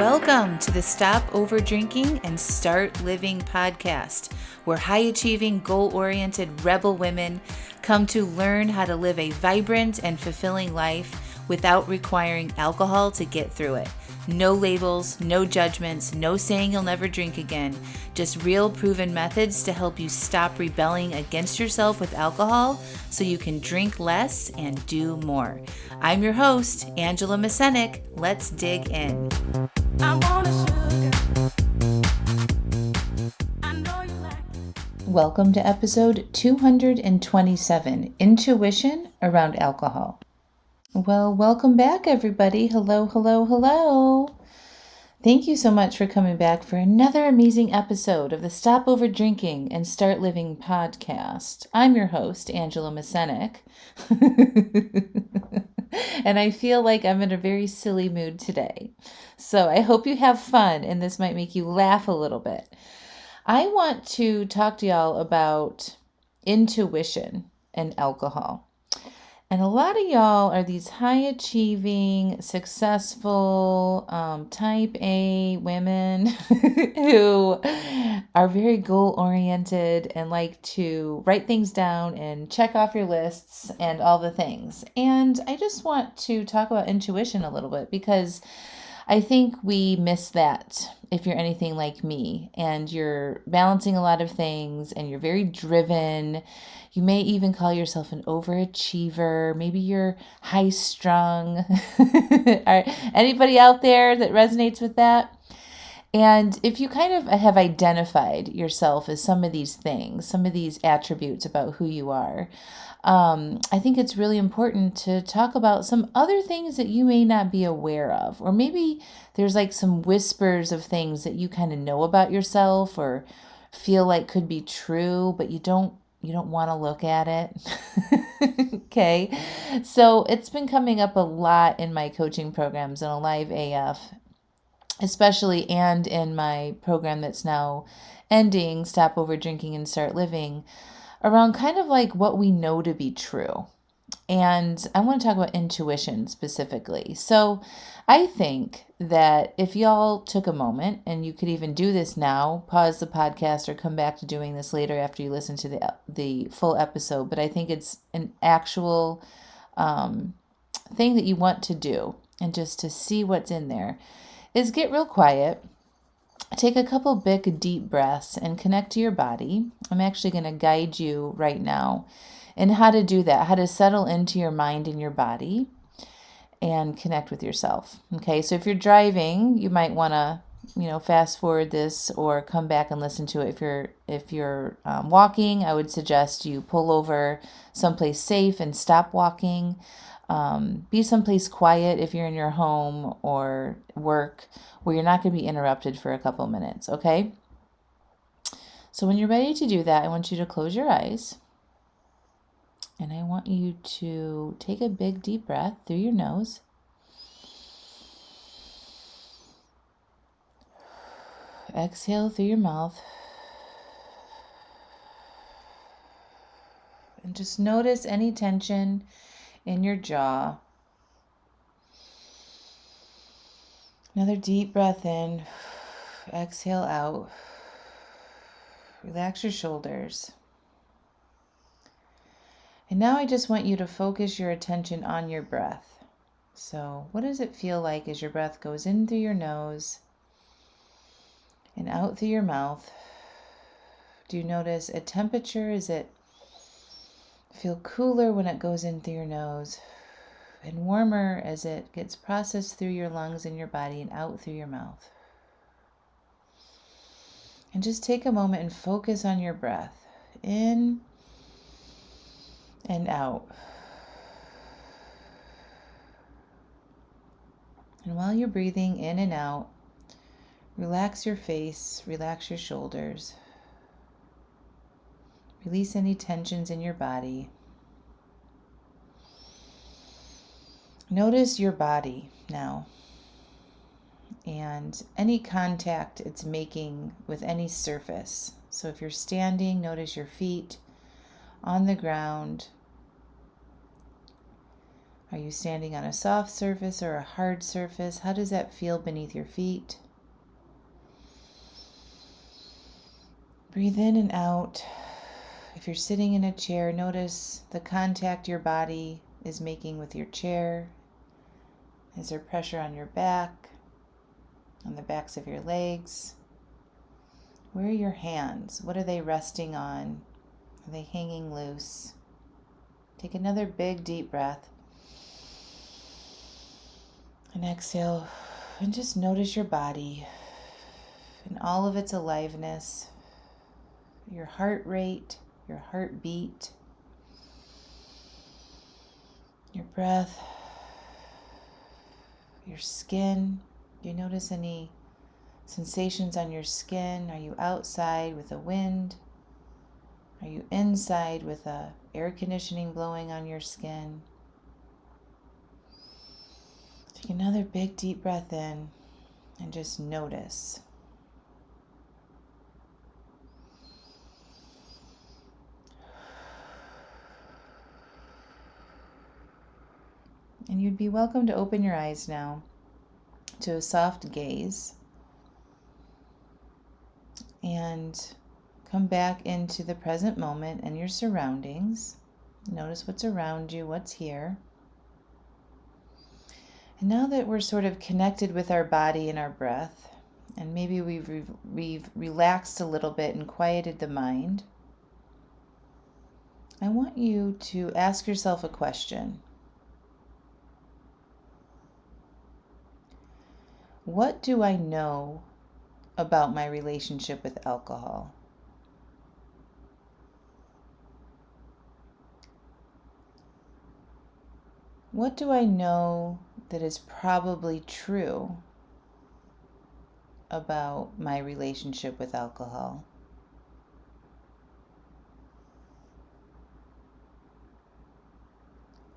Welcome to the Stop Over Drinking and Start Living podcast, where high-achieving, goal-oriented rebel women come to learn how to live a vibrant and fulfilling life without requiring alcohol to get through it. No labels, no judgments, no saying you'll never drink again. Just real proven methods to help you stop rebelling against yourself with alcohol so you can drink less and do more. I'm your host, Angela Mascenik. Let's dig in. Welcome to episode 227, Intuition Around Alcohol. Well, welcome back, everybody. Hello. Thank you so much for coming back for another amazing episode of the Stop Over Drinking and Start Living podcast. I'm your host, Angela Mascenik. And I feel like I'm in a very silly mood today. So I hope you have fun and this might make you laugh a little bit. I want to talk to y'all about intuition and alcohol. And a lot of y'all are these high-achieving, successful, type A women who are very goal-oriented and like to write things down and check off your lists and all the things. And I just want to talk about intuition a little bit because I think we miss that if you're anything like me and you're balancing a lot of things and you're very driven. You may even call yourself an overachiever. Maybe you're high strung. Anybody out there that resonates with that? And if you kind of have identified yourself as some of these things, some of these attributes about who you are, I think it's really important to talk about some other things that you may not be aware of. Or maybe there's like some whispers of things that you kind of know about yourself or feel like could be true, but you don't want to look at it. Okay. So it's been coming up a lot in my coaching programs and Alive AF, especially, and in my program that's now ending, Stop Over Drinking and Start Living, around kind of like what we know to be true. And I want to talk about intuition specifically. So I think that if y'all took a moment, and you could even do this now, pause the podcast or come back to doing this later after you listen to the full episode, but I think it's an actual thing that you want to do, and just to see what's in there, is get real quiet. Take a couple big deep breaths and connect to your body. I'm actually going to guide you right now in how to do that, how to settle into your mind and your body and connect with yourself. Okay, so if you're driving, you might want to, fast forward this or come back and listen to it. If you're walking, I would suggest you pull over someplace safe and stop walking. Be someplace quiet if you're in your home or work where you're not going to be interrupted for a couple minutes, okay? So when you're ready to do that, I want you to close your eyes. And I want you to take a big deep breath through your nose. Exhale through your mouth. And just notice any tension in your jaw. Another deep breath in. Exhale out. Relax your shoulders. And now I just want you to focus your attention on your breath. So what does it feel like as your breath goes in through your nose and out through your mouth? Do you notice a temperature? Is it feel cooler when it goes in through your nose and warmer as it gets processed through your lungs and your body and out through your mouth? And just take a moment and focus on your breath in and out. And while you're breathing in and out, relax your face, relax your shoulders. Release any tensions in your body. Notice your body now and any contact it's making with any surface. So if you're standing, notice your feet on the ground. Are you standing on a soft surface or a hard surface? How does that feel beneath your feet? Breathe in and out. If you're sitting in a chair, notice the contact your body is making with your chair. Is there pressure on your back, on the backs of your legs? Where are your hands? What are they resting on? Are they hanging loose? Take another big deep breath. And exhale. And just notice your body and all of its aliveness. Your heart rate, your heartbeat, your breath, your skin. Do you notice any sensations on your skin? Are you outside with the wind? Are you inside with air conditioning blowing on your skin? Take another big deep breath in and just notice. And you'd be welcome to open your eyes now to a soft gaze and come back into the present moment and your surroundings. Notice what's around you, what's here. And now that we're sort of connected with our body and our breath, and maybe we've relaxed a little bit and quieted the mind, I want you to ask yourself a question. What do I know about my relationship with alcohol? What do I know that is probably true about my relationship with alcohol?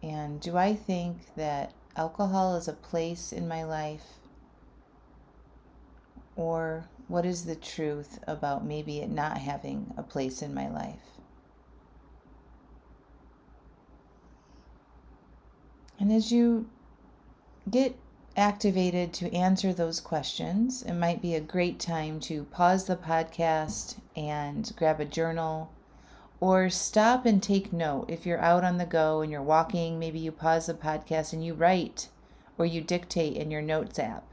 And do I think that alcohol is a place in my life? Or what is the truth about maybe it not having a place in my life? And as you get activated to answer those questions, it might be a great time to pause the podcast and grab a journal, or stop and take note. If you're out on the go and you're walking, maybe you pause the podcast and you write or you dictate in your notes app.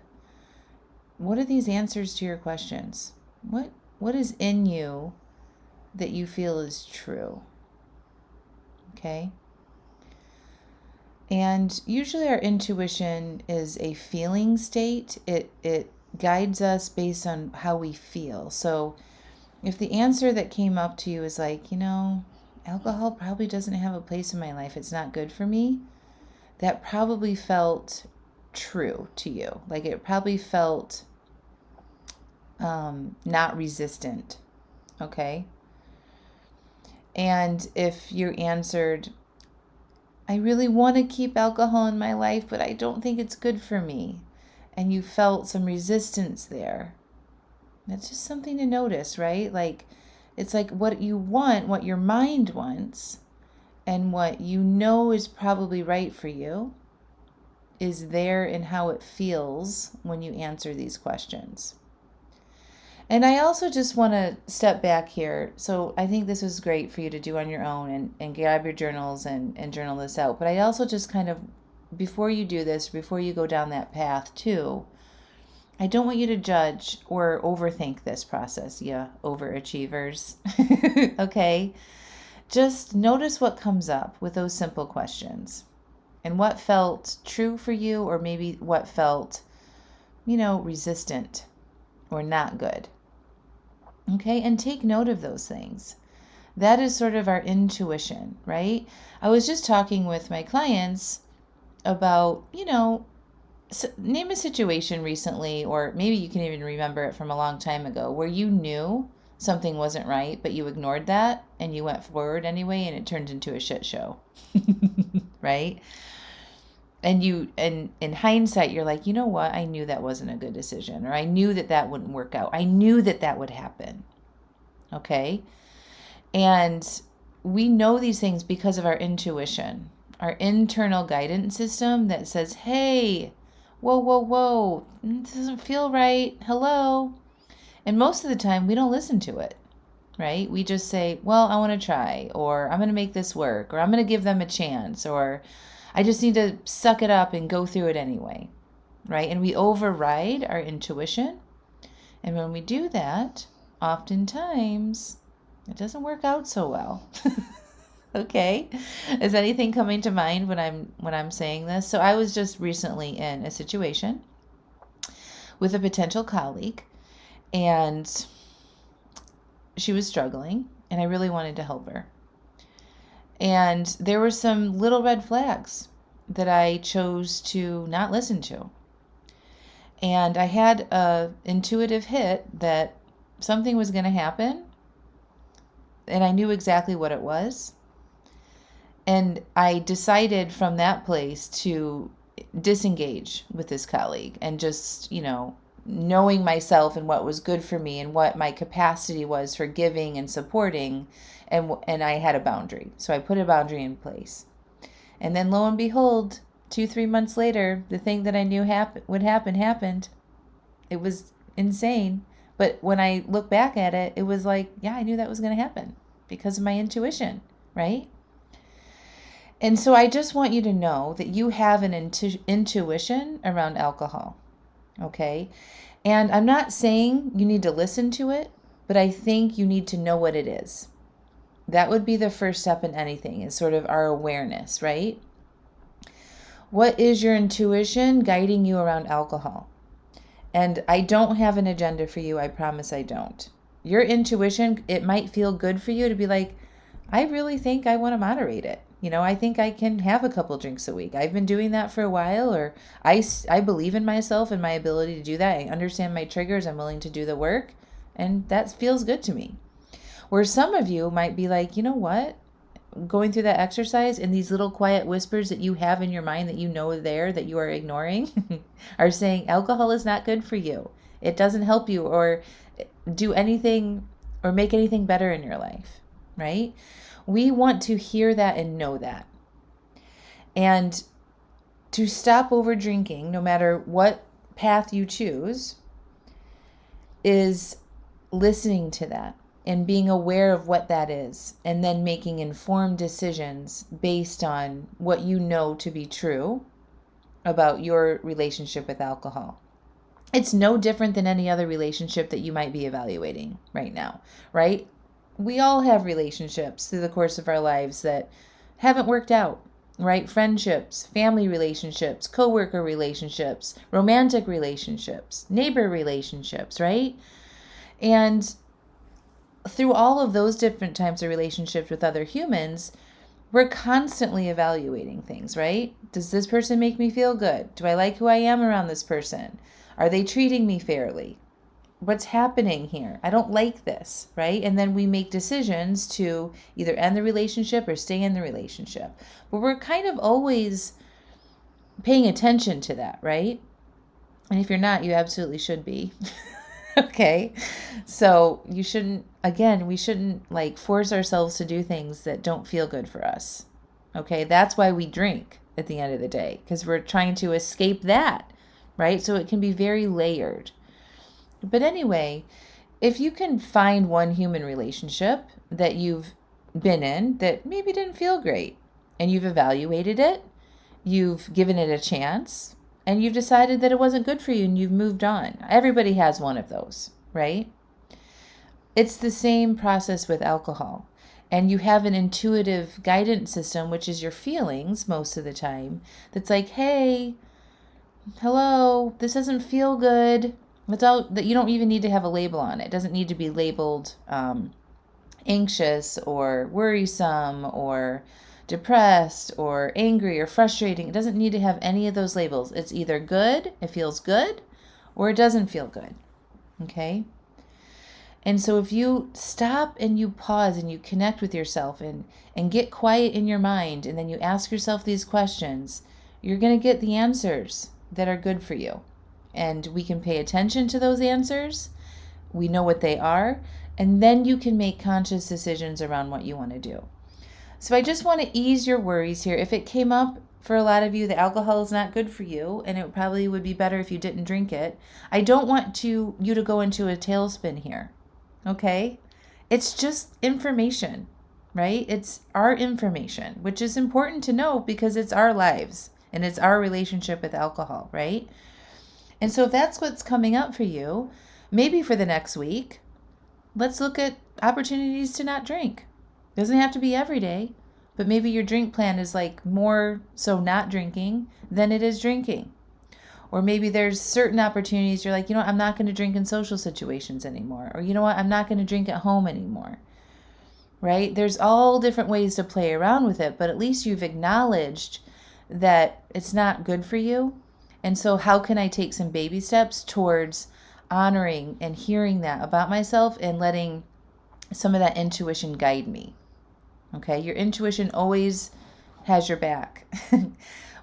What are these answers to your questions? What is in you that you feel is true? Okay? And usually our intuition is a feeling state. It guides us based on how we feel. So if the answer that came up to you is like, alcohol probably doesn't have a place in my life, it's not good for me, that probably felt true to you. Like it probably felt not resistant. Okay? And if you answered, I really want to keep alcohol in my life, but I don't think it's good for me, and you felt some resistance there, that's just something to notice, right? Like, it's like what you want, what your mind wants, and what you know is probably right for you is there in how it feels when you answer these questions. And I also just want to step back here. So I think this was great for you to do on your own and grab your journals and journal this out. But I also just kind of, before you do this, before you go down that path too, I don't want you to judge or overthink this process, yeah, overachievers. Okay? Just notice what comes up with those simple questions and what felt true for you, or maybe what felt, resistant or not good. Okay, and take note of those things. That is sort of our intuition, right? I was just talking with my clients about, name a situation recently, or maybe you can even remember it from a long time ago, where you knew something wasn't right, but you ignored that and you went forward anyway, and it turned into a shit show, right? And in hindsight, you're like, you know what? I knew that wasn't a good decision, or I knew that wouldn't work out. I knew that would happen. Okay? And we know these things because of our intuition. our internal guidance system that says, hey, whoa, whoa, whoa, this doesn't feel right. Hello. And most of the time, we don't listen to it, right? We just say, well, I want to try, or I'm going to make this work, or I'm going to give them a chance, or I just need to suck it up and go through it anyway, right? And we override our intuition. And when we do that, oftentimes it doesn't work out so well. Okay. Is anything coming to mind when I'm saying this? So I was just recently in a situation with a potential colleague, and she was struggling, and I really wanted to help her. And there were some little red flags that I chose to not listen to. And I had a intuitive hit that something was going to happen, and I knew exactly what it was. And I decided from that place to disengage with this colleague and just, knowing myself and what was good for me and what my capacity was for giving and supporting. And I had a boundary. So I put a boundary in place. And then lo and behold, 2-3 months later, the thing that I knew would happen happened. It was insane. But when I look back at it, it was like, yeah, I knew that was going to happen because of my intuition, right? And so I just want you to know that you have an intuition around alcohol, okay? And I'm not saying you need to listen to it, but I think you need to know what it is. That would be the first step in anything, is sort of our awareness, right? What is your intuition guiding you around alcohol? And I don't have an agenda for you. I promise I don't. Your intuition, it might feel good for you to be like, I really think I want to moderate it. I think I can have a couple drinks a week. I've been doing that for a while, or I believe in myself and my ability to do that. I understand my triggers. I'm willing to do the work, and that feels good to me. Where some of you might be like, you know what? Going through that exercise and these little quiet whispers that you have in your mind that you know are there that you are ignoring are saying alcohol is not good for you. It doesn't help you or do anything or make anything better in your life, right? We want to hear that and know that. And to stop over drinking, no matter what path you choose, is listening to that and being aware of what that is, and then making informed decisions based on what you know to be true about your relationship with alcohol. It's no different than any other relationship that you might be evaluating right now, right? We all have relationships through the course of our lives that haven't worked out, right? Friendships, family relationships, coworker relationships, romantic relationships, neighbor relationships, right? And through all of those different types of relationships with other humans, we're constantly evaluating things, right? Does this person make me feel good? Do I like who I am around this person? Are they treating me fairly? What's happening here? I don't like this, right? And then we make decisions to either end the relationship or stay in the relationship. But we're kind of always paying attention to that, right? And if you're not, you absolutely should be. Okay. So we shouldn't force ourselves to do things that don't feel good for us. Okay. That's why we drink at the end of the day, because we're trying to escape that, right? So it can be very layered. But anyway, if you can find one human relationship that you've been in that maybe didn't feel great, and you've evaluated it, you've given it a chance, and you've decided that it wasn't good for you and you've moved on. Everybody has one of those, right? It's the same process with alcohol. And you have an intuitive guidance system, which is your feelings most of the time, that's like, hey, hello, this doesn't feel good. That you don't even need to have a label on it. It doesn't need to be labeled anxious or worrisome or depressed or angry or frustrating. It doesn't need to have any of those labels. It's either good, it feels good, or it doesn't feel good. Okay? And so if you stop and you pause and you connect with yourself and get quiet in your mind, and then you ask yourself these questions, you're going to get the answers that are good for you. And we can pay attention to those answers. We know what they are. And then you can make conscious decisions around what you want to do. So I just want to ease your worries here. If it came up for a lot of you that alcohol is not good for you and it probably would be better if you didn't drink it, I don't want you to go into a tailspin here. Okay? It's just information, right? It's our information, which is important to know because it's our lives and it's our relationship with alcohol, right? And so if that's what's coming up for you, maybe for the next week, let's look at opportunities to not drink. Doesn't have to be every day, but maybe your drink plan is like more so not drinking than it is drinking. Or maybe there's certain opportunities you're like, you know what, I'm not going to drink in social situations anymore. Or you know what, I'm not going to drink at home anymore. Right? There's all different ways to play around with it, but at least you've acknowledged that it's not good for you. And so how can I take some baby steps towards honoring and hearing that about myself and letting some of that intuition guide me? Okay? Your intuition always has your back.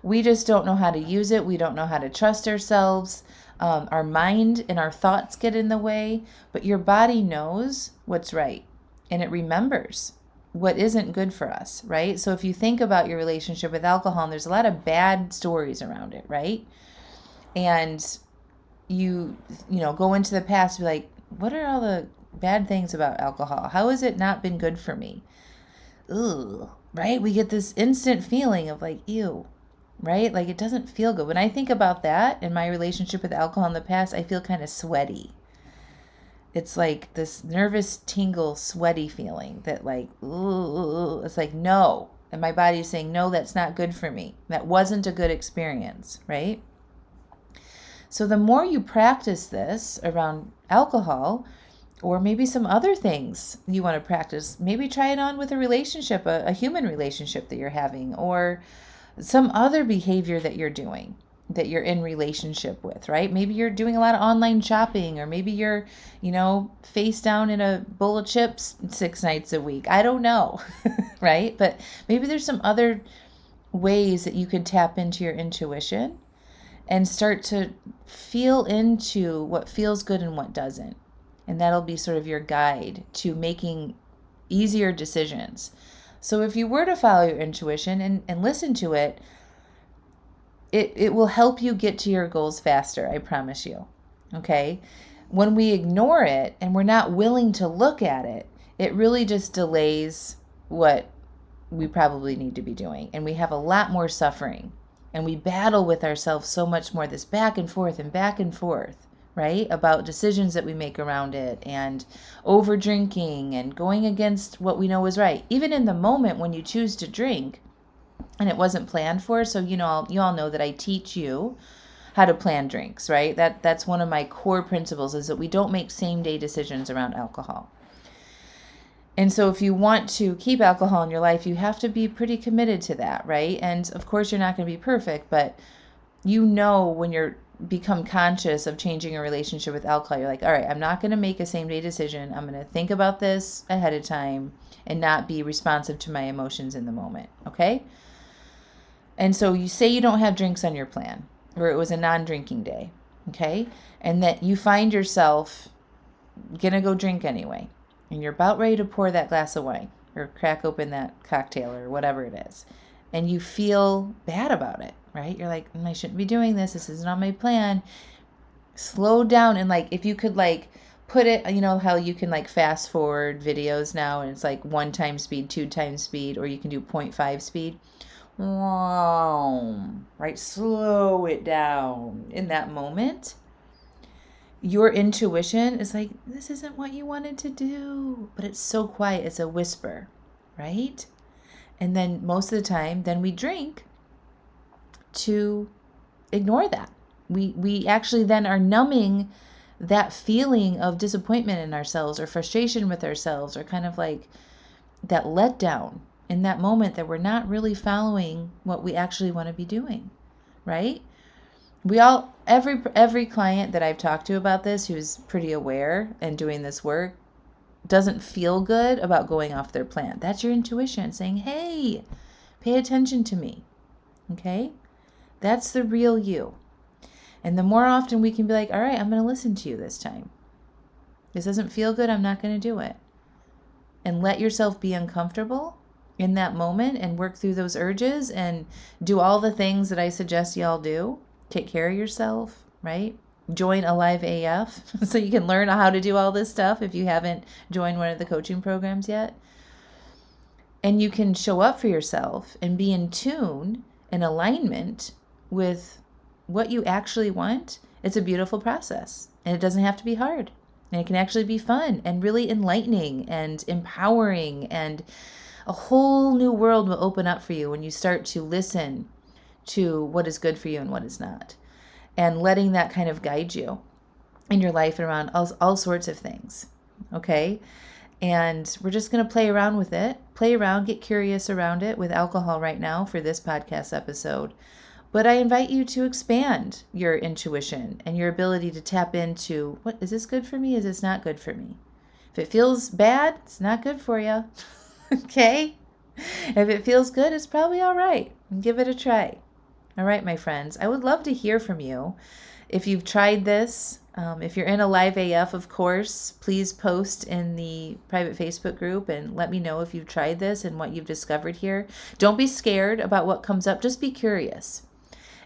We just don't know how to use it. We don't know how to trust ourselves. Our mind and our thoughts get in the way, but your body knows what's right and it remembers what isn't good for us, right? So if you think about your relationship with alcohol, and there's a lot of bad stories around it, right? And you go into the past, be like, what are all the bad things about alcohol? How has it not been good for me? Ugh, right? We get this instant feeling of like, ew, right? Like it doesn't feel good. When I think about that in my relationship with alcohol in the past, I feel kind of sweaty. It's like this nervous tingle, sweaty feeling that like, ooh, it's like, no. And my body is saying, no, that's not good for me. That wasn't a good experience, right? So the more you practice this around alcohol, or maybe some other things you want to practice, maybe try it on with a relationship, a human relationship that you're having, or some other behavior that you're doing that you're in relationship with, right? Maybe you're doing a lot of online shopping, or maybe you're, face down in a bowl of chips 6 nights a week. I don't know, right? But maybe there's some other ways that you could tap into your intuition and start to feel into what feels good and what doesn't. And that'll be sort of your guide to making easier decisions. So if you were to follow your intuition and listen to it, it will help you get to your goals faster, I promise you. Okay? When we ignore it and we're not willing to look at it, it really just delays what we probably need to be doing. And we have a lot more suffering. And we battle with ourselves so much more, this back and forth, right? About decisions that we make around it, and over drinking and going against what we know is right. Even in the moment when you choose to drink and it wasn't planned for. So, you all know that I teach you how to plan drinks, right? That's one of my core principles, is that we don't make same day decisions around alcohol. And so if you want to keep alcohol in your life, you have to be pretty committed to that, right? And of course, you're not going to be perfect, but when you're become conscious of changing a relationship with alcohol, you're like, all right, I'm not going to make a same day decision. I'm going to think about this ahead of time and not be responsive to my emotions in the moment, okay? And so you say you don't have drinks on your plan, or it was a non-drinking day, okay? And that you find yourself going to go drink anyway. And you're about ready to pour that glass of wine or crack open that cocktail or whatever it is. And you feel bad about it, right? You're like, I shouldn't be doing this. This isn't on my plan. Slow down. And like, if you could like put it, how you can like fast forward videos now and it's like 1 times speed, 2 times speed, or you can do 0.5 speed. Right? Slow it down in that moment. Your intuition is like, this isn't what you wanted to do, but it's so quiet. It's a whisper, right? And then most of the time, then we drink to ignore that. We actually then are numbing that feeling of disappointment in ourselves or frustration with ourselves, or kind of like that letdown in that moment that we're not really following what we actually want to be doing, right? Every client that I've talked to about this, who's pretty aware and doing this work, doesn't feel good about going off their plan. That's your intuition saying, hey, pay attention to me. Okay? That's the real you. And the more often we can be like, all right, I'm going to listen to you this time. This doesn't feel good. I'm not going to do it. And let yourself be uncomfortable. in that moment and work through those urges and do all the things that I suggest y'all do. Take care of yourself, right? Join Alive AF so you can learn how to do all this stuff if you haven't joined one of the coaching programs yet. And you can show up for yourself and be in tune and alignment with what you actually want. It's a beautiful process, and it doesn't have to be hard. And it can actually be fun and really enlightening and empowering, and a whole new world will open up for you when you start to listen to what is good for you and what is not, and letting that kind of guide you in your life and around all sorts of things. Okay? And we're just going to play around with it, get curious around it with alcohol right now for this podcast episode. But I invite you to expand your intuition and your ability to tap into, what is this good for me? Is this not good for me? If it feels bad, it's not good for you. Okay? If it feels good, it's probably all right. Give it a try. All right, my friends. I would love to hear from you. If you've tried this, if you're in Alive AF, of course, please post in the private Facebook group and let me know if you've tried this and what you've discovered here. Don't be scared about what comes up. Just be curious.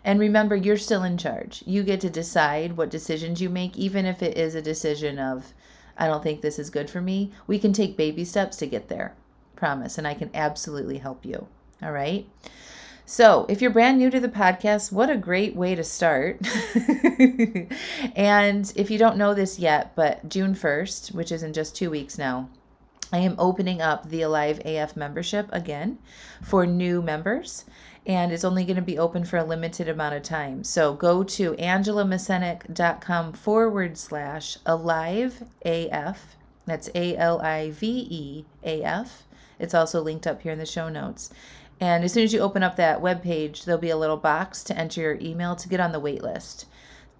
And remember, you're still in charge. You get to decide what decisions you make, even if it is a decision of, I don't think this is good for me. We can take baby steps to get there. Promise. And I can absolutely help you. All right. So if you're brand new to the podcast, what a great way to start. And if you don't know this yet, but June 1st, which is in just 2 weeks now, I am opening up the Alive AF membership again for new members. And it's only going to be open for a limited amount of time. So go to angelamascenik.com/AliveAF. That's ALIVEAF. It's also linked up here in the show notes. And as soon as you open up that webpage, there'll be a little box to enter your email to get on the wait list,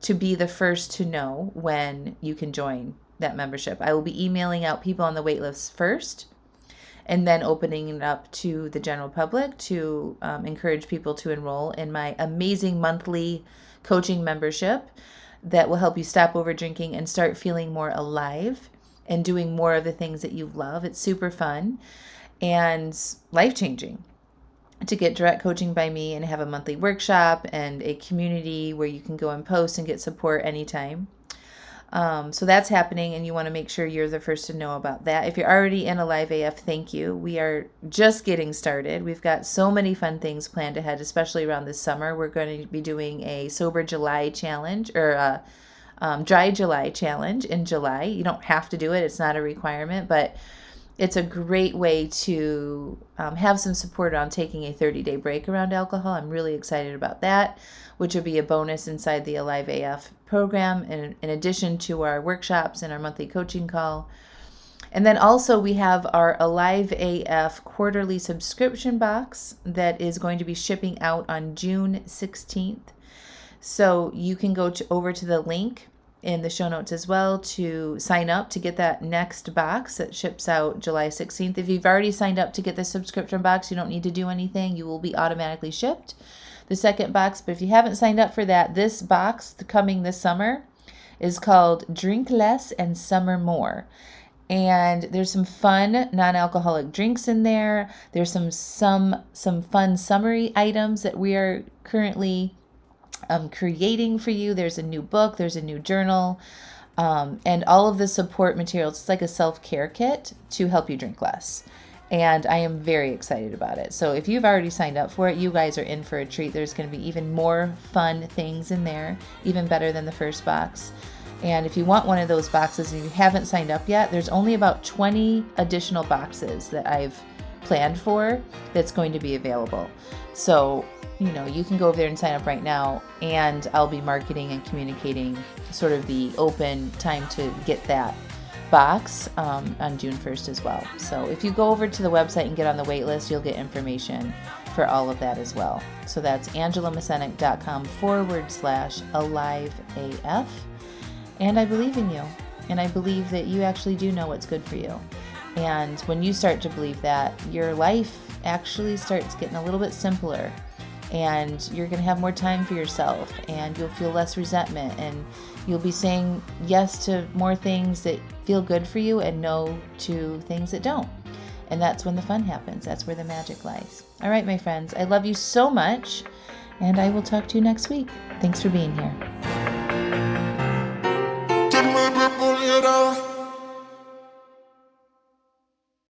to be the first to know when you can join that membership. I will be emailing out people on the wait list first, and then opening it up to the general public to encourage people to enroll in my amazing monthly coaching membership that will help you stop over drinking and start feeling more alive and doing more of the things that you love. It's super fun and life-changing to get direct coaching by me and have a monthly workshop and a community where you can go and post and get support anytime. So that's happening, and you want to make sure you're the first to know about that. If you're already in Alive AF, thank you. We are just getting started. We've got so many fun things planned ahead, especially around this summer. We're going to be doing a Sober July challenge, or a Dry July challenge in July. You don't have to do it. It's not a requirement, but it's a great way to have some support on taking a 30-day break around alcohol. I'm really excited about that, which will be a bonus inside the Alive AF program, in addition to our workshops and our monthly coaching call. And then also we have our Alive AF quarterly subscription box that is going to be shipping out on June 16th. So you can go over to the link in the show notes as well to sign up to get that next box that ships out July 16th. If you've already signed up to get the subscription box, you don't need to do anything. You will be automatically shipped the second box. But if you haven't signed up for that, this box coming this summer is called Drink Less and Summer More. And there's some fun non-alcoholic drinks in there. There's some fun summary items that we are currently creating for you. There's a new book, there's a new journal, and all of the support materials. It's like a self-care kit to help you drink less. And I am very excited about it. So if you've already signed up for it, you guys are in for a treat. There's going to be even more fun things in there, even better than the first box. And if you want one of those boxes and you haven't signed up yet, there's only about 20 additional boxes that I've planned for that's going to be available. So, you can go over there and sign up right now, and I'll be marketing and communicating sort of the open time to get that box on June 1st as well. So if you go over to the website and get on the wait list, you'll get information for all of that as well. So that's angelamascenik.com/AliveAF. And I believe in you. And I believe that you actually do know what's good for you. And when you start to believe that, your life actually starts getting a little bit simpler. And you're going to have more time for yourself, and you'll feel less resentment, and you'll be saying yes to more things that feel good for you and no to things that don't. And that's when the fun happens. That's where the magic lies. All right, my friends, I love you so much, and I will talk to you next week. Thanks for being here.